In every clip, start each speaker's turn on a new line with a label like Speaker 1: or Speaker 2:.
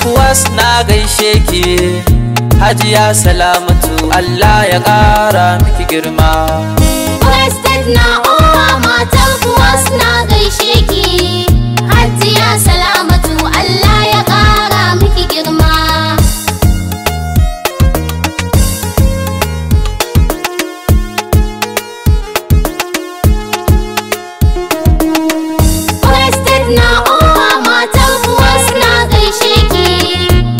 Speaker 1: kuwa na gaishe ki Hajiya Salamatu Allah ya ƙara miki girma.
Speaker 2: President na uwa matan kuwa na gaishe ki Hajiya Salamatu Allah ya ƙara miki girma. President na uwa matan kuwa na gaishe ki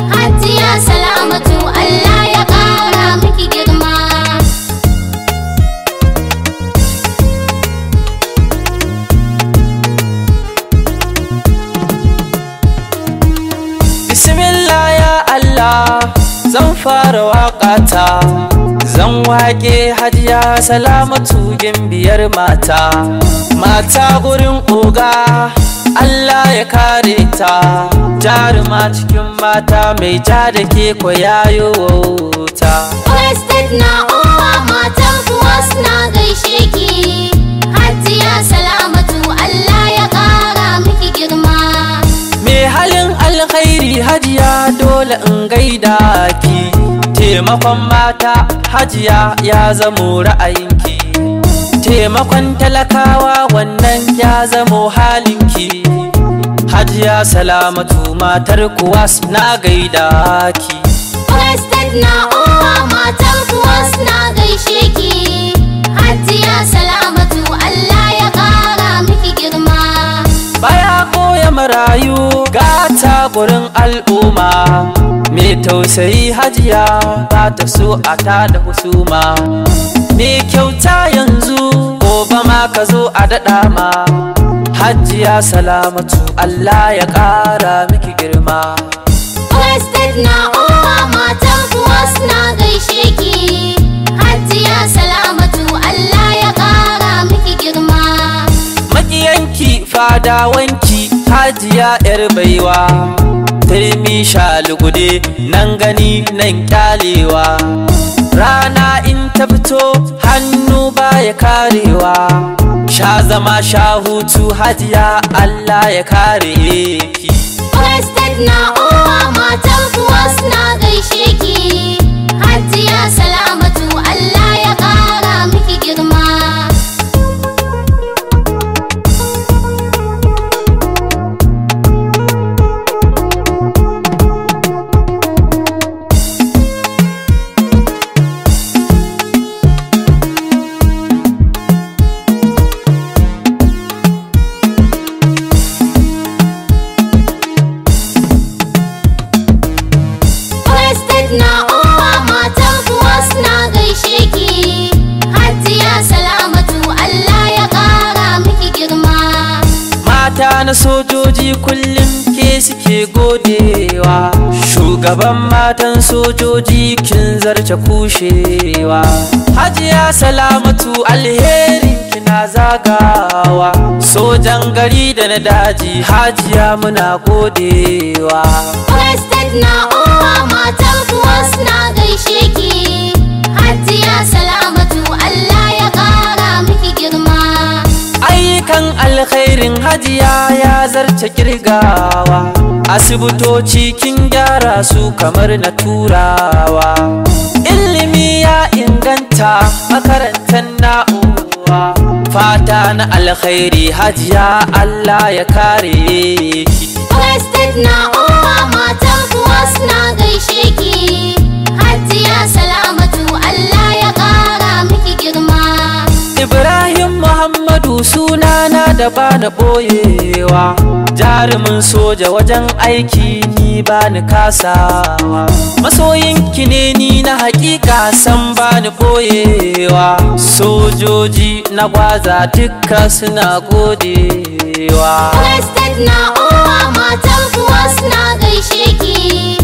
Speaker 2: Hajiya Salamatu Allah ya ƙara miki girma.
Speaker 1: Bismillah ya Allah zan fara waƙata, zan waƙe Hajiya Salamatu gimbiyar mata. Mata gurin oga Allah ya kare ta, jaruma cikin mata mai ja da ke yayo ta.
Speaker 2: President na uwa matan kuwa na gaishe ki Hajiya Salamatu Allah ya ƙara miki girma.
Speaker 1: Me halin alkhairi Hajiya dole in gaida ki, taimakon mata Hajiya ya zamo ra'ayinki, taimakon talakawa wannan ya zamo halinki. Hajiya Salamatu matar kuwa na gaida ki.
Speaker 2: President na uwa matan kuwa na gaishe ki Hajiya Salamatu Allah ya ƙara miki girma.
Speaker 1: Baya koya marayu gata gurin al'umma, me tausayi Hajiya ba ta so a tada husuma. Me kyauta yanzu gobe ma ka zo a daɗa ma. Hajiya Salamatu Allah ya ƙara miki girma.
Speaker 2: President na uwa matan kuwa na gaishe ki Hajiya Salamatu Allah ya ƙara miki girma.
Speaker 1: Maƙiyanki fadawanki Hajiya yar baiwa, turmi shalugude nan gani nan kyalewa. Rana in ta fito hannu baya karewa, sha zama sha hutu Hajiya Allah ya kare ki.
Speaker 2: President na uwa matan kuwa na gaishe ki Hajiya Salamatu Allah ya ƙara miki girma. Na uwa matan kuwa na gaishe ki Hajiya Salamatu Allah ya ƙara miki girma.
Speaker 1: Mata na sojoji kullum ke suke godewa, shugaban matan sojoji kin zarce kushewa. Hajiya Salamatu alherin kina zagawa, sojan gari da na daji Hajiya muna godewa.
Speaker 2: President na uwa matan kuwa na gaishe ki Hajiya Salamatu Allah ya ƙara miki girma.
Speaker 1: Ayyukan alkhairin Hajiya ya zarce kirgawa, asibitoci kin gyara su kamar na turawa. Ilimi ya inganta makarantar na'uwa, fata na alkhairi Hajiya Allah ya kare ki.
Speaker 2: President na uwa matan kuwa na gaishe ki Hajiya Salamatu Allah ya ƙara miki girma.
Speaker 1: Ibrahim Muhammadu sunana da bani boyewa, jarumin soja wajen aiki ni bani kasawa. Masoyinki ne ni na hakika san bani boyewa, sojoji na gwaza dukka suna godewa.
Speaker 2: President na uwa matan kuwa na gaishe ki